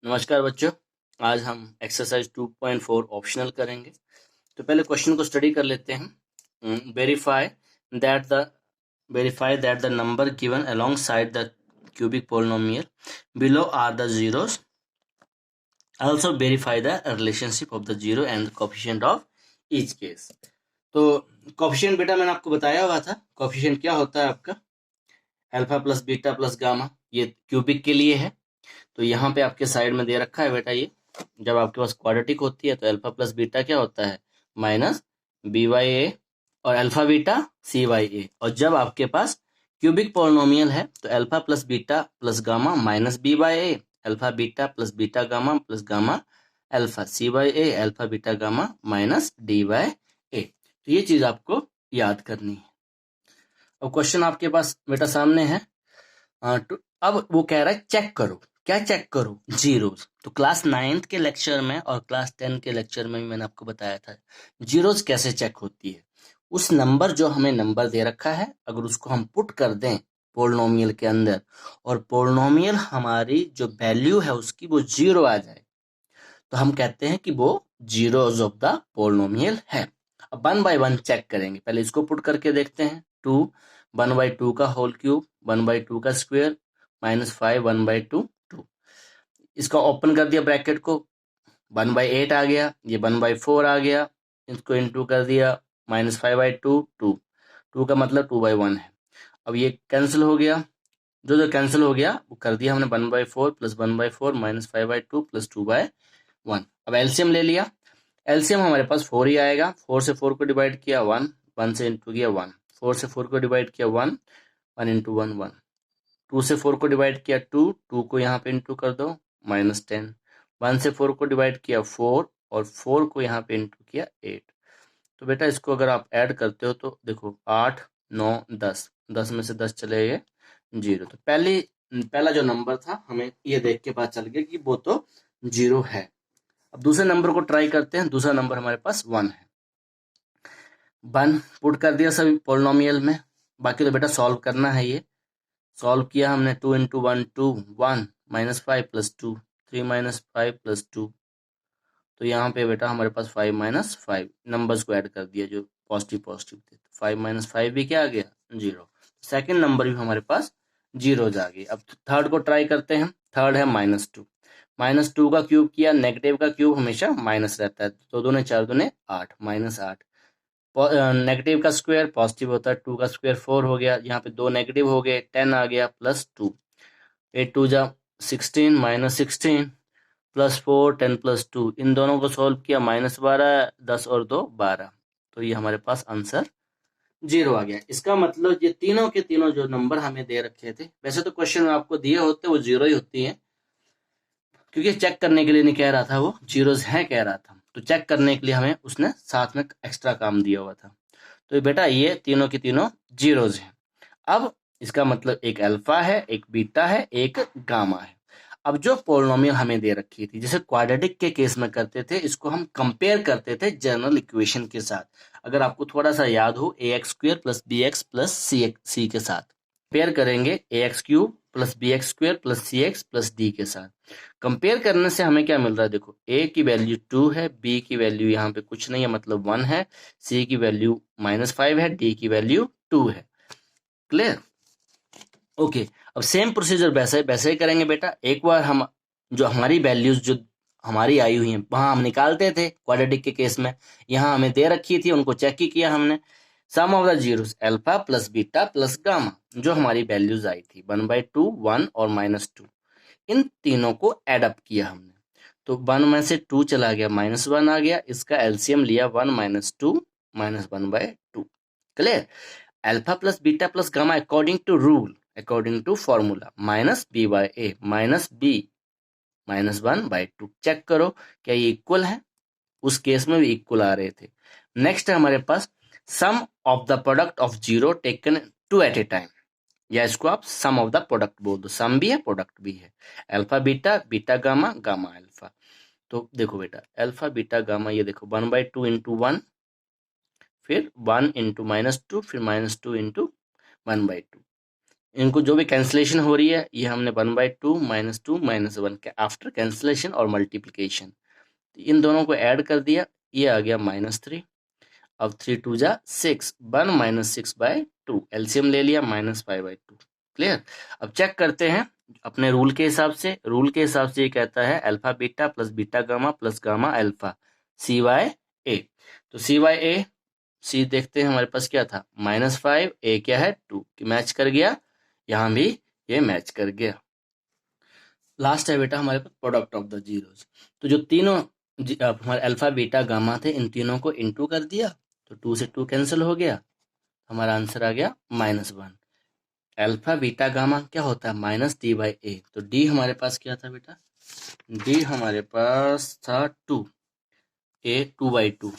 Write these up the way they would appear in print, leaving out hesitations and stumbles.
नमस्कार बच्चों। आज हम एक्सरसाइज 2.4 ऑप्शनल करेंगे। तो पहले क्वेश्चन को स्टडी कर लेते हैं। That the verify that the number given alongside the cubic polynomial below are the zeros. Also verify the relationship of the zero and the coefficient of each case. तो coefficient बेटा मैंने आपको बताया हुआ था। कोफिशिएंट क्या होता है आपका? Alpha plus beta plus gamma. ये क्यूबिक के लिए है। तो यहाँ पे आपके साइड में दे रखा है बेटा। ये जब आपके पास क्वाड्रेटिक होती है तो अल्फा प्लस बीटा क्या होता है? माइनस बी बाई ए, और alpha beta C by A. और जब आपके पास क्यूबिक पोलिनोमियल है तो alpha plus beta plus gamma minus B by A, alpha beta plus beta gamma plus gamma alpha C by A, alpha beta gamma minus D by A. तो ये चीज आपको याद करनी है। अब क्वेश्चन आपके पास बेटा सामने है। अब वो कह रहा है चेक करो। क्या चेक करो? जीरोस। तो क्लास 9th के लेक्चर में और क्लास 10 के लेक्चर में भी मैंने आपको बताया था जीरोस कैसे चेक होती है। उस नंबर जो हमें नंबर दे रखा है, अगर उसको हम पुट कर दें पोलिनोमियल के अंदर और पोलिनोमियल हमारी जो वैल्यू है उसकी वो जीरो आ जाए, तो हम कहते हैं कि वो जीरोस ऑफ द पोलिनोमियल है। अब 1 बाय 1 चेक करेंगे। पहले इसको पुट करके देखते हैं। 2 1/2 का होल क्यूब, 1/2 का स्क्वायर, -5 1/2 2। इसका ओपन कर दिया ब्रैकेट को, 1/8 आ गया, ये 1/4 आ गया। इसको इनटू कर दिया, -5/2 2। 2 का मतलब 2/1 है। अब ये कैंसिल हो गया। जो जो कैंसिल हो गया वो कर दिया हमने 1/4 प्लस 1/4 -5/2 प्लस 2/1। अब एलसीएम ले लिया। एलसीएम हमारे पास 4 ही आएगा। 4 से 4 को डिवाइड किया 1, 1 से इंटू किया 1, 4 से 4 को डिवाइड किया 1, 1 इंटू 1 1, 2 से 4 को डिवाइड किया 2, 2 को यहाँ पे इंटू कर दो -10, 1 से 4 को डिवाइड किया 4 और 4 को यहाँ पे इंटू किया 8। तो बेटा इसको अगर आप ऐड करते हो तो देखो 8 9 10, 10 में से 10 चले गए 0। तो पहला जो नंबर था हमें ये देख के पता चल गया कि वो तो 0 है। अब दूसरे नंबर को ट्राई करते हैं। दूसरा नंबर हमारे पास 1 है। 1 पुट कर दिया सभी पोलिनोमियल में। बाकी तो बेटा सॉल्व करना है। ये सॉल्व किया हमने। 2 इंटू 1 2, 1 -5 प्लस 2, 3 -5 प्लस 2। तो यहाँ पे बेटा हमारे पास 5 -5 नंबर्स को ऐड कर दिया जो पॉजिटिव पॉजिटिव थे। 5 - 5 भी क्या आ गया? 0। सेकेंड नंबर भी हमारे पास जीरोज आ गई। अब थर्ड को ट्राई करते हैं। थर्ड है -2। -2 का क्यूब किया। नेगेटिव का क्यूब हमेशा माइनस रहता है। तो 2 ने 4 दूने 8, -8। नेगेटिव का स्क्वायर पॉजिटिव होता है। 2 का स्क्वायर 4 हो गया। यहाँ पे 2 नेगेटिव हो गए, 10 आ गया प्लस 2। 8 2 जा 16, -16 प्लस 4, 10 प्लस 2। इन दोनों को सॉल्व किया, -12, 10 और 2 12। तो ये हमारे पास आंसर 0 आ गया। इसका मतलब ये तीनों के तीनों जो नंबर हमें दे रखे थे, वैसे तो क्वेश्चन में आपको दिए होते वो 0 ही होती है, क्योंकि चेक करने के लिए नहीं कह रहा था, वो जीरोस हैं कह रहा था। तो चेक करने के लिए हमें उसने साथ में एक्स्ट्रा काम दिया हुआ था। तो बेटा ये तीनों की तीनों जीरोस हैं। अब इसका मतलब एक अल्फा है, एक बीटा है, एक गामा है। अब जो पोलिनोमियल हमें दे रखी थी, जैसे क्वाड्रेटिक के केस में करते थे, इसको हम कंपेयर करते थे जनरल इक्वेशन के साथ। अगर आपको थोड़ा सा याद हो, ax² + bx + c के साथ कंपेयर करेंगे, ax³ + bx² + cx + d के साथ। कंपेयर करने से हमें क्या मिल रहा है? देखो, a की वैल्यू 2 है, b की वैल्यू यहाँ पे कुछ नहीं है मतलब 1 है, c की वैल्यू -5 है, d की वैल्यू 2 है। क्लियर? ओके। अब सेम प्रोसीजर वैसे ही करेंगे बेटा। एक बार हम जो हमारी वैल्यूज जो हमारी आई हुई हैं वहां हम निकालते थे क्वाड्रेटिक के केस में। यहाँ हमें दे रखी थी, उनको चेक ही किया हमने। Sum of the zeros alpha plus beta plus gamma, जो हमारी वैल्यूज आई थी 1/2 1 और -2, इन तीनों को एड अप किया हमने। तो 1 में से 2 चला गया, -1 आ गया। इसका एलसीएम लिया 1 - 2 -1/2। Clear? Alpha plus beta plus gamma according to rule, according to formula -b/a -b -1/2। Check करो क्या ये इक्वल है। उस केस में भी इक्वल आ रहे थे। नेक्स्ट है हमारे पास sum of the product of zero taken 2 at a time, या इसको आप सम ऑफ द प्रोडक्ट बोल दो। सम भी है, प्रोडक्ट भी है। Alpha beta, beta gamma, gamma alpha. तो देखो बेटा, अल्फा बीटा गामा, ये देखो 1/2 इंटू 1, फिर 1 इंटू -2, फिर -2 इंटू 1/2। इनको जो भी कैंसिलेशन हो रही है ये हमने 1/2 -2 -1 के आफ्टर कैंसिलेशन और मल्टीप्लिकेशन इन दोनों को ऐड कर दिया, ये आ गया -3। अब 3 2 जा 6, 1 -6/2 एलसीएम ले लिया -5/2। क्लियर। अब चेक करते हैं अपने रूल के हिसाब से। रूल के हिसाब से ये कहता है alpha beta plus beta gamma plus gamma alpha CY/A। तो CY/A सी देखते हैं हमारे पास क्या था -5, A क्या है 2 कि मैच कर गया, यहाँ भी ये मैच कर गया। लास्ट है बेटा हमारे पास प्रोडक्ट ऑफ द जीरोस। तो जो तीनों हमारे अल्फा बीटा गामा थे इन तीनों को इनटू कर दिया, तो 2 से 2 कैंसिल हो गया, हमारा आंसर आ गया -1। अल्फा बीटा गामा क्या होता है -D/A। तो D हमारे पास क्या था बेटा, D हमारे पास था 2, A 2/2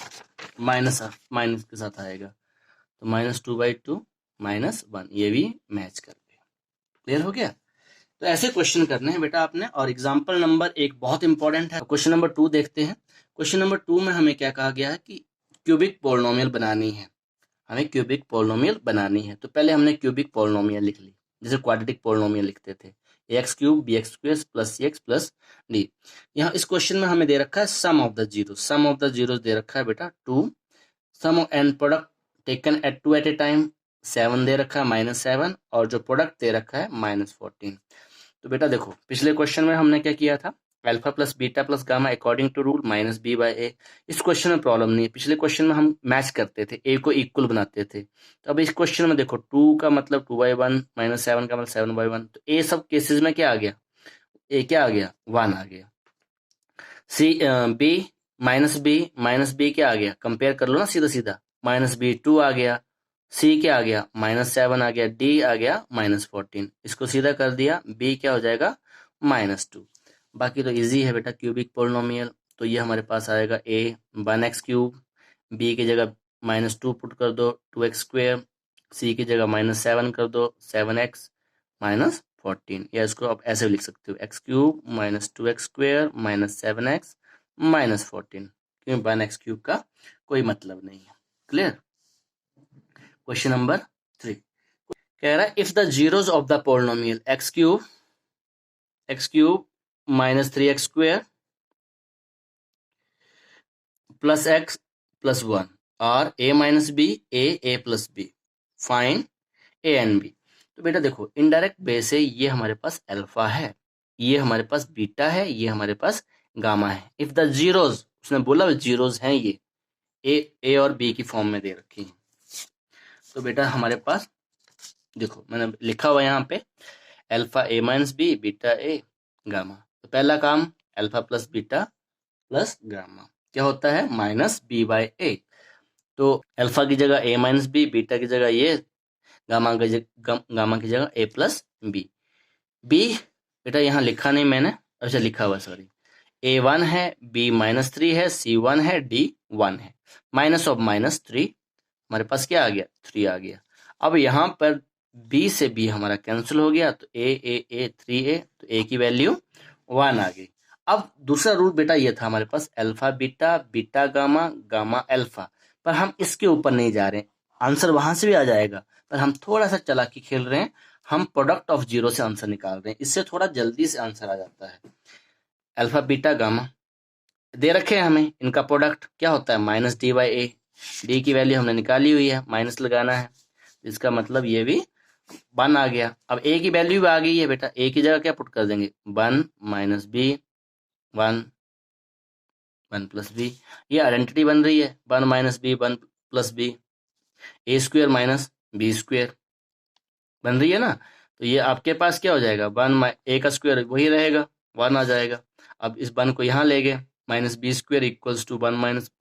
माइनस माइनस के साथ आएगा, तो -2/2 -1 ये भी मैच कर गया। क्लियर हो गया। तो ऐसे क्वेश्चन करने हैं बेटा आपने। और एग्जाम्पल नंबर 1 बहुत इंपॉर्टेंट है। क्वेश्चन नंबर 2 देखते हैं। क्वेश्चन नंबर 2 में हमें क्या कहा गया है कि क्यूबिक पोलिनोमियल बनानी है, हमें क्यूबिक पोलिनोमियल बनानी है। तो पहले हमने क्यूबिक पोलिनोमियल लिख ली, जैसे क्वाड्रेटिक पोलिनोमियल लिखते थे, ax³ bx² plus cx plus D. यहाँ इस क्वेश्चन में हमें दे रखा है sum of the zero, sum of the zeros दे रखा है बेटा 2, sum and product taken at 2 at a time 7 दे रखा है -7, और जो प्रोडक्ट दे रखा है -14। तो बेटा देखो पिछले क्वेश्चन में हमने क्या किया था, alpha plus beta plus gamma according to rule -B/A। इस क्वेश्चन में प्रॉब्लम नहीं है, पिछले क्वेश्चन में हम मैच करते थे, ए को इक्वल बनाते थे। तो अब इस क्वेश्चन में देखो 2 का मतलब 2/1 -7 का मतलब 7/1, तो ए सब केसेस में क्या आ गया, ए क्या आ गया 1 आ गया। बी -B क्या आ गया, कंपेयर कर लो ना सीधा सीधा, -B 2 आ गया, सी क्या आ गया -7 आ गया, डी आ गया -14। इसको सीधा कर दिया, बी क्या हो जाएगा -2। बाकी तो इजी है बेटा क्यूबिक पोलिनोमियल। तो ये हमारे पास आएगा ए 1x³, बी की जगह -2 पुट कर दो 2x², सी की जगह -7 कर दो 7x -14, या इसको आप ऐसे भी लिख सकते हो x³ -2x² -7x -14, क्योंकि 1x³ का कोई मतलब नहीं है। क्लियर। क्वेश्चन नंबर 3 कह रहा है if the zeros of the polynomial x³ -3x² plus x plus 1 और a - b a plus b, find a and b। तो बेटा देखो इनडायरेक्ट वे से ये हमारे पास अल्फा है, ये हमारे पास बीटा है, ये हमारे पास गामा है। इफ द जीरोस, उसने बोला जीरोस हैं ये, ए और बी की फॉर्म में दे रखी है। तो बेटा हमारे पास देखो मैंने लिखा हुआ यहाँ पे alpha a - b beta a gamma. तो पहला काम alpha plus beta plus gamma क्या होता है -B/A। तो अल्फा की जगह a - b, बीटा की जगह ये, गामा की जगह a प्लस b। b बेटा यहाँ लिखा नहीं मैंने, अच्छा लिखा हुआ सॉरी, a1 है, b -3 है, c1 है, d1 है, -3 हमारे पास क्या आ गया 3 आ गया। अब यहाँ पर b से b हमारा कैंसिल हो गया, तो a 3a, तो a की वैल्यू 1 आ गई। अब दूसरा रूल बेटा ये था हमारे पास alpha beta beta gamma gamma alpha, पर हम इसके ऊपर नहीं जा रहे हैं, आंसर वहां से भी आ जाएगा, पर हम थोड़ा सा चालाकी खेल रहे हैं, हम प्रोडक्ट ऑफ जीरो से आंसर निकाल रहे हैं, इससे थोड़ा जल्दी से आंसर आ जाता है। अल्फा बीटा गामा दे रखे हैं हमें, इनका प्रोडक्ट क्या होता है -D/A। डी की वैल्यू हमने निकाली हुई है, माइनस लगाना है, इसका मतलब ये भी 1 आ गया। अब ए की वैल्यू भी आ गई है बेटा, ए की जगह क्या पुट कर देंगे 1 -B 1 1 प्लस बी, ये आइडेंटिटी बन रही है 1 - B 1 plus B, a² - b² बन रही है ना। तो ये आपके पास क्या हो जाएगा 1 a का स्क्वायर वही रहेगा 1 आ जाएगा। अब इस 1 को यहाँ ले गए, -B² इक्वल्स टू 1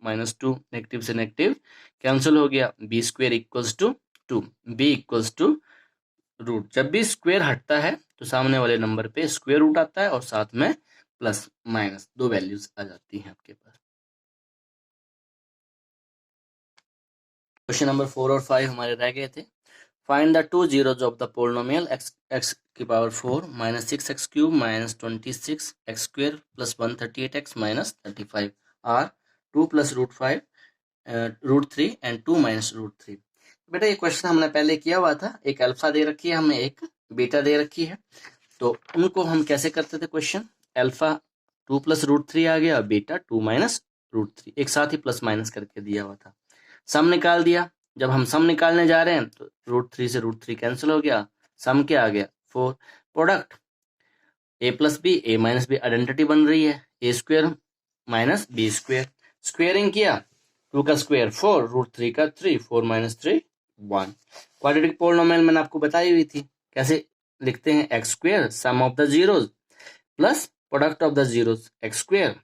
-2, नेगेटिव से नेगेटिव कैंसिल हो गया, B² equals to 2, b equals to root. जब भी स्क्वायर हटता है तो सामने वाले नंबर पे स्क्वायर रूट आता है और साथ में प्लस माइनस दो वैल्यूज आ जाती हैं आपके पास। क्वेश्चन नंबर 4 और 5 हमारे रह गए थे। Find the two zeros of the polynomial x⁴ -6x³ -26x² plus 138x -35 are 2 + √5 √3 and 2 - √3। बेटा ये क्वेश्चन हमने पहले किया हुआ था, एक अल्फा दे रखी है हमें, एक बीटा दे रखी है, तो उनको हम कैसे करते थे क्वेश्चन, अल्फा 2 + √3 आ गया, बीटा 2 - √3, एक साथ ही प्लस माइनस करके दिया हुआ था। सम निकाल दिया, जब हम सम निकालने जा रहे हैं तो √3 से √3 कैंसिल हो गया, सम क्या आ गया 4, product a + b, a - b identity बन रही है, a² - b², स्क्वेयरिंग किया, 2 का स्क्वायर 4, √3 का 3, 4 - 3 1। क्वाड्रेटिक पोलिनोमियल मैंने आपको बताई हुई थी, कैसे लिखते हैं, x² sum of the zeros plus product of the zeros, x²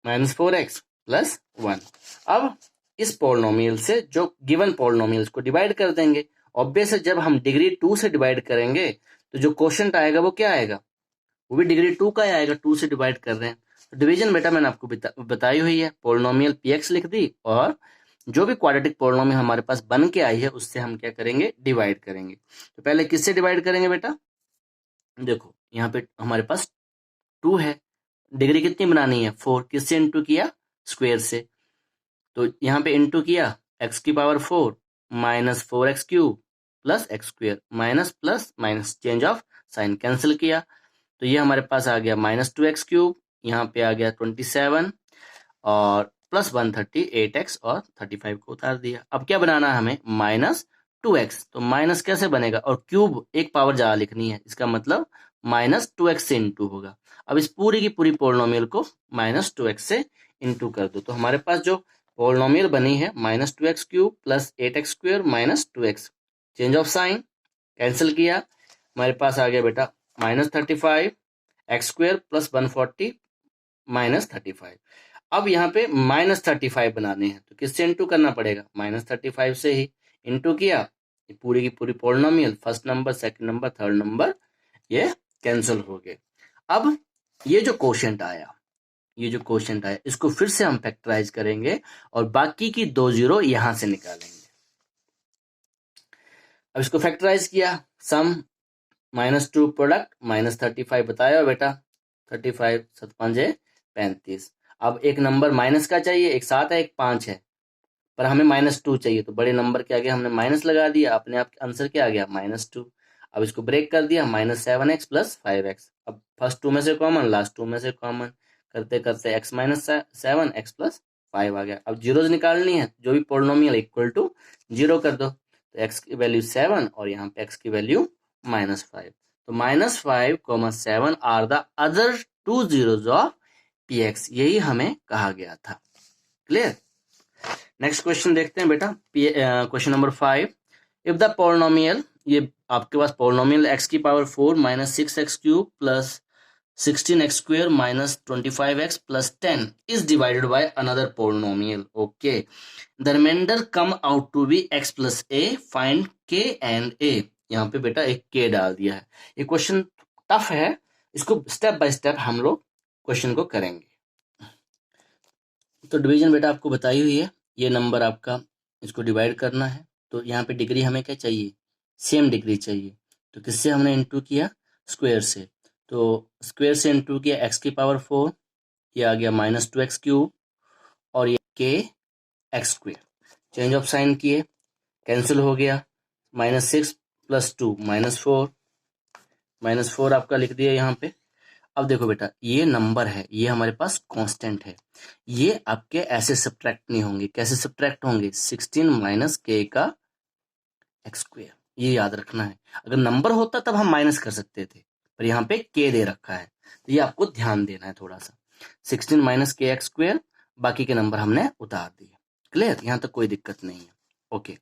- 4x + 1। अब इस पोलिनोमियल से जो गिवन पोलिनोमियल्स को डिवाइड कर देंगे। ऑब्वियस है, जब हम डिग्री 2 से डिवाइड करेंगे तो जो क्वोशंट आएगा वो क्या आएगा, वो भी डिग्री 2 का ही आएगा, 2 से डिवाइड कर रहे हैं। तो डिवीजन बेटा मैंने आपको बताई हुई है, पोलिनोमियल px लिख दी और जो भी क्वाड्रेटिक पोलिनोमियल हमारे पास बन के आई है उससे हम क्या करेंगे, डिवाइड करेंगे। तो पहले किससे डिवाइड करेंगे बेटा, देखो यहाँ पे हमारे पास 2 है, डिग्री कितनी बनानी है 4, किससे इंटू किया, स्क्वायर से, तो यहाँ पे इंटू किया x⁴ -4x³ + x² minus plus minus change of sine cancel किया, तो ये हमारे पास आ गया -2x³, यहाँ पे आ गया 27 और प्लस 138x और 35 को उतार दिया। अब क्या बनाना है हमें, -2x, तो माइनस कैसे बनेगा, और क्यूब एक पावर ज्यादा लिखनी है, इसका मतलब -2x से इंटू होगा। अब इस पूरी की पूरी पोलिनोमियल को -2x से इंटू कर दो, तो हमारे पास जो पोलिनोमियल बनी है -2x³ + 8x² - 2x, change of sine cancel किया, हमारे पास आ गया बेटा -35 x² + 140 -35। अब यहाँ पे -35 बनाने हैं, तो किससे इंटू करना पड़ेगा, -35 से ही इंटू किया, पूरी की पूरी polynomial, first number, second number, third number, ये कैंसिल हो गए। अब ये जो क्वोशंट आया, इसको फिर से हम फैक्टराइज करेंगे और बाकी की 2 जीरो यहां से निकालेंगे। अब इसको फैक्टराइज किया, सम -2 प्रोडक्ट -35 बताया बेटा, 35 7 5 35। अब एक नंबर माइनस का चाहिए, एक 7 है एक 5 है, पर हमें -2 चाहिए, तो बड़े नंबर के आगे हमने माइनस लगा दिया, अपने आप आंसर क्या आ गया -2। अब इसको ब्रेक कर दिया, -7x + 5x, अब फर्स्ट 2 में से कॉमन, लास्ट 2 में से कॉमन, करते करते x - 7 x + 5 आ गया। अब जीरोज निकालनी है, जो भी पोलिनोमियल इक्वल टू 0 कर दो, तो x की वैल्यू 7 और यहाँ पे x की वैल्यू -5, तो -5, 7 are the other 2 zeros of px, यही हमें कहा गया था। क्लियर। नेक्स्ट क्वेश्चन देखते हैं बेटा, question number 5, if the polynomial, ये आपके पास polynomial x⁴ - 6x³ + 16x² - 25x + 10 is divided by another polynomial, okay, the remainder come out to be x + a, find k and a। यहाँ पे बेटा एक k डाल दिया है। ये क्वेश्चन टफ है, इसको स्टेप बाय स्टेप हम लोग क्वेश्चन को करेंगे। तो डिवीजन बेटा आपको बताई हुई है, ये नंबर आपका, इसको डिवाइड करना है, तो यहाँ पे डिग्री हमें क्या चाहिए, सेम डिग्री चाहिए, तो किससे हमने इंटू किया, स्क्वायर से, तो स्क्वायर से इंटू किया x⁴, ये आ गया -2x³ और ये k(x²), चेंज ऑफ साइन किए, कैंसिल हो गया, -6 + 2 -4, -4 आपका लिख दिया यहाँ पे। अब देखो बेटा, ये नंबर है, ये हमारे पास कांस्टेंट है, ये आपके ऐसे सब्ट्रैक्ट नहीं होंगे, कैसे सब्ट्रैक्ट होंगे, 16 - k का x², ये याद रखना है। अगर नंबर होता तब हम माइनस कर सकते थे, पर यहाँ पे k दे रखा है, तो ये आपको ध्यान देना है थोड़ा सा। 16 - k x², बाकी के नंबर हमने उतार दिए। क्लियर, यहाँ तक कोई दिक्कत नहीं है। ओके,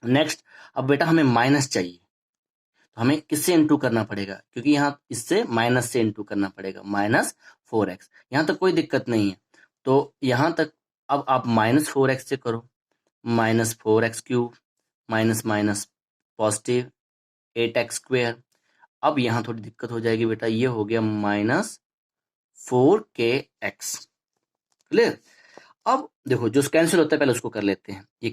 नेक्स्ट, अब बेटा हमें माइनस चाहिए, तो हमें किससे इंटू करना पड़ेगा, क्योंकि यहाँ इससे माइनस से इंटू करना पड़ेगा, -4x, यहाँ तक कोई दिक्कत नहीं है, तो यहाँ तक अब आप -4x से करो, -4x³ minus minus positive 8x², अब यहाँ थोड़ी दिक्कत हो जाएगी बेटा, ये हो गया -4kx। क्लियर। अब देखो, जो कैंसिल होता है पहले उसको कर लेते हैं, ये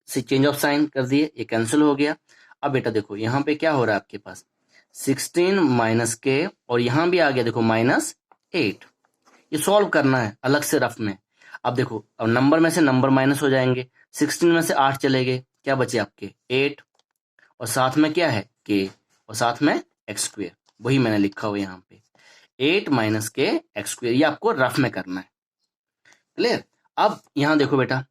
चेंज ऑफ साइन कर दिए, ये कैंसिल हो गया। अब बेटा देखो यहाँ पे क्या हो रहा है आपके पास, 16 - k और यहाँ भी आ गया देखो -8, ये सॉल्व करना है अलग से रफ में। अब देखो, अब नंबर में से नंबर माइनस हो जाएंगे, 16 में से 8 चले गए, क्या बचे आपके 8, और साथ में क्या है k, और साथ में एक्स स्क्वेयर, वही मैंने लिखा हुआ यहाँ पे 8 माइनस के एक्स स्क्वेयर। ये आपको रफ में करना है, क्लियर। अब यहाँ देखो बेटा,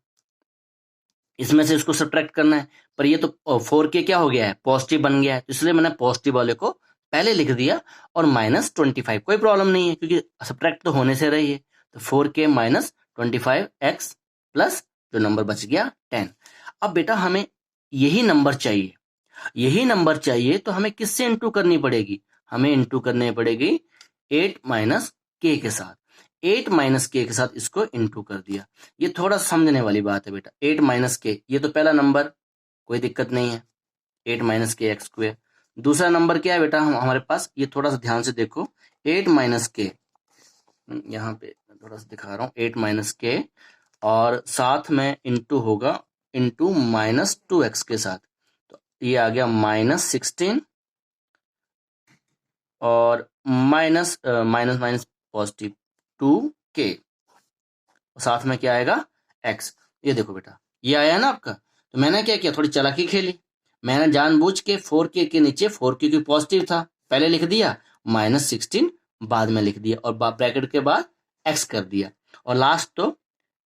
इसमें से इसको सब्ट्रैक्ट करना है, पर ये तो 4k क्या हो गया है, पॉजिटिव बन गया है, तो इसलिए मैंने पॉजिटिव वाले को पहले लिख दिया और -25, कोई प्रॉब्लम नहीं है क्योंकि सब्ट्रैक्ट तो होने से रही है। तो 4k माइनस 25x प्लस जो नंबर बच गया 10। अब बेटा हमें यही नंबर चाहिए, यही नंबर चाहिए, तो हमें किससे इंटू करनी पड़ेगी, हमें इंटू करनी पड़ेगी 8 माइनस के के साथ। 8 माइनस के साथ इसको इंटू कर दिया। ये थोड़ा समझने वाली बात है बेटा। 8 माइनस के, ये तो पहला नंबर, कोई दिक्कत नहीं है, 8 माइनस के एक्स स्क्वेयर। दूसरा नंबर क्या है बेटा हमारे पास, ये थोड़ा सा ध्यान से देखो, 8 माइनस के, यहाँ पे थोड़ा सा दिखा रहा हूँ, 8 माइनस के और साथ में इंटू होगा इंटू -2x के साथ, तो ये आ गया -16 और माइनस माइनस पॉजिटिव 2k, साथ में क्या आएगा x। ये देखो बेटा ये आया ना आपका, तो मैंने क्या किया, थोड़ी चालाकी खेली, मैंने जानबूझ के 4k के नीचे 4k की पॉजिटिव था पहले लिख दिया, -16 बाद में लिख दिया और ब्रैकेट के बाद x कर दिया, और लास्ट तो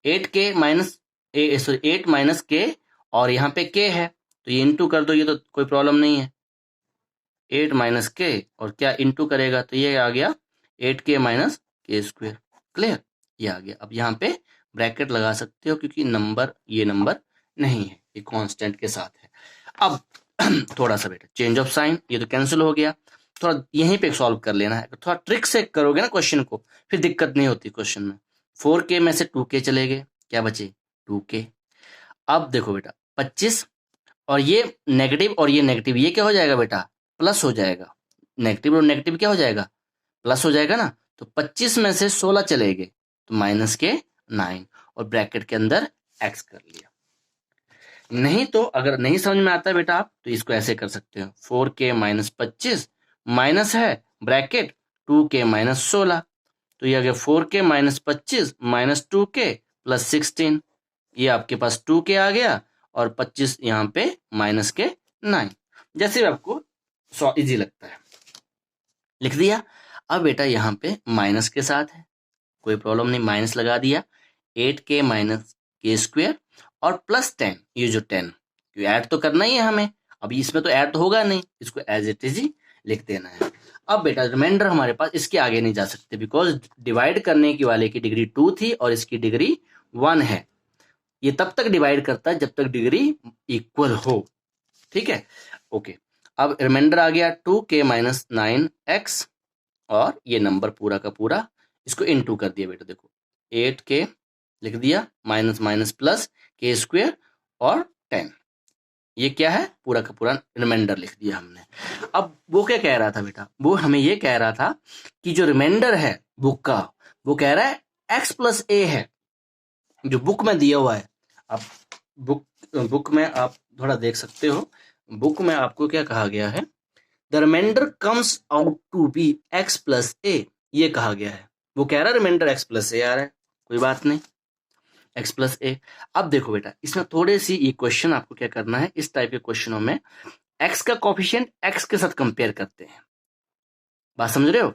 8k माइनस 8 माइनस के और यहाँ पे k है तो ये इंटू कर दो, ये तो कोई प्रॉब्लम नहीं है। 8 माइनस के और क्या इंटू करेगा, तो ये आ गया 8k माइनस के स्क्वेयर, क्लियर, ये आ गया। अब यहाँ पे ब्रैकेट लगा सकते हो क्योंकि नंबर, ये नंबर नहीं है, ये कांस्टेंट के साथ है। अब थोड़ा सा बेटा चेंज ऑफ साइन, ये तो कैंसिल हो गया, थोड़ा यहीं पे सॉल्व कर लेना है, थोड़ा ट्रिक से करोगे ना क्वेश्चन को, फिर दिक्कत नहीं होती क्वेश्चन में। 4k में से 2k चले गए, क्या बचे 2k। अब देखो बेटा 25 और ये नेगेटिव और ये नेगेटिव, ये क्या हो जाएगा बेटा, प्लस हो जाएगा, नेगेटिव और नेगेटिव क्या हो जाएगा, प्लस हो जाएगा ना। तो 25 में से 16 चले गए तो माइनस के 9 और ब्रैकेट के अंदर x कर लिया। नहीं तो अगर नहीं समझ में आता बेटा आप तो इसको ऐसे कर सकते हो, 4k माइनस 25 माइनस है ब्रैकेट 2k माइनस 16, तो ये आ गया 4k minus 25 minus 2k plus 16, ये आपके पास 2k आ गया और 25 यहाँ पे माइनस के 9, जैसे भी आपको इजी लगता है लिख दिया। अब बेटा यहाँ पे माइनस के साथ है, कोई प्रॉब्लम नहीं, माइनस लगा दिया, 8k माइनस के स्क्वेयर और प्लस 10, ये जो 10 ऐड तो करना ही है हमें, अभी इसमें तो ऐड तो होगा नहीं, इसको एज इट इज ही लिख देना है। अब बेटा रिमाइंडर हमारे पास इसके आगे नहीं जा सकते बिकॉज डिवाइड करने की वाले की डिग्री 2 थी और इसकी डिग्री 1 है, ये तब तक डिवाइड करता है जब तक डिग्री इक्वल हो, ठीक है, ओके। अब रिमाइंडर आ गया 2k माइनस 9x और ये नंबर पूरा का पूरा इसको इनटू कर दिया बेटा, देखो 8k लिख दिया माइनस माइनस प्लस के स्क्वेयर और 10, ये क्या है पूरा का पूरा रिमाइंडर लिख दिया हमने। अब वो क्या कह रहा था बेटा, वो हमें ये कह रहा था कि जो रिमाइंडर है बुक का, वो कह रहा है x प्लस a है, जो बुक में दिया हुआ है। अब बुक में आप थोड़ा देख सकते हो, बुक में आपको क्या कहा गया है, the remainder comes out to be x plus a, ये कहा गया है, वो कह रहा है रिमाइंडर x प्लस a आ रहा है, कोई बात नहीं x प्लस a। अब देखो बेटा इसमें थोड़ी सी ये क्वेश्चन आपको क्या करना है, इस टाइप के क्वेश्चनों में x का कोफिशिएंट x के साथ कंपेयर करते हैं, बात समझ रहे हो,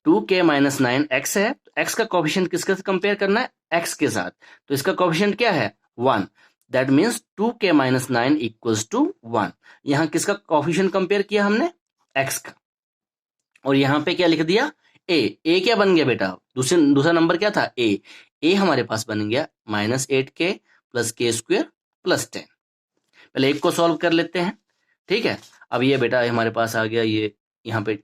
2k माइनस 9 x है, तो x का कोफिशिएंट किसके साथ कंपेयर करना है, x के साथ, तो इसका कोफिशिएंट क्या है 1, that means 2k minus 9 equals to 1। यहाँ किसका कोफिशिएंट कंपेयर किया हमने, x का, और यहाँ पे क्या लिख दिया a क्या बन गया बेटा, दूसरा नंबर क्या था a हमारे पास बन गया -8k प्लस के स्क्वेयर प्लस 10। पहले एक को सॉल्व कर लेते हैं, ठीक है। अब ये बेटा हमारे पास आ गया, ये यहाँ पे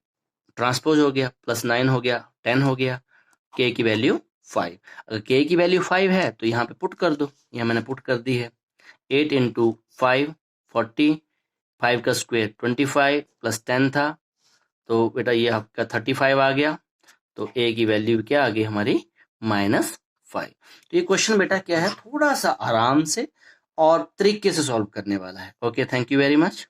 ट्रांसपोज हो गया, +9 हो गया, 10 हो गया, k की वैल्यू 5, अगर k की वैल्यू 5 है तो यहाँ पे पुट कर दो, यहाँ मैंने पुट कर दी है, 8 इंटू 5 40, 5 का स्क्वेयर 25 प्लस 10 था, तो बेटा ये आपका 35 आ गया, तो a की वैल्यू क्या आ गई हमारी -5। तो ये क्वेश्चन बेटा क्या है, थोड़ा सा आराम से और तरीके से सॉल्व करने वाला है। Okay, thank you very much.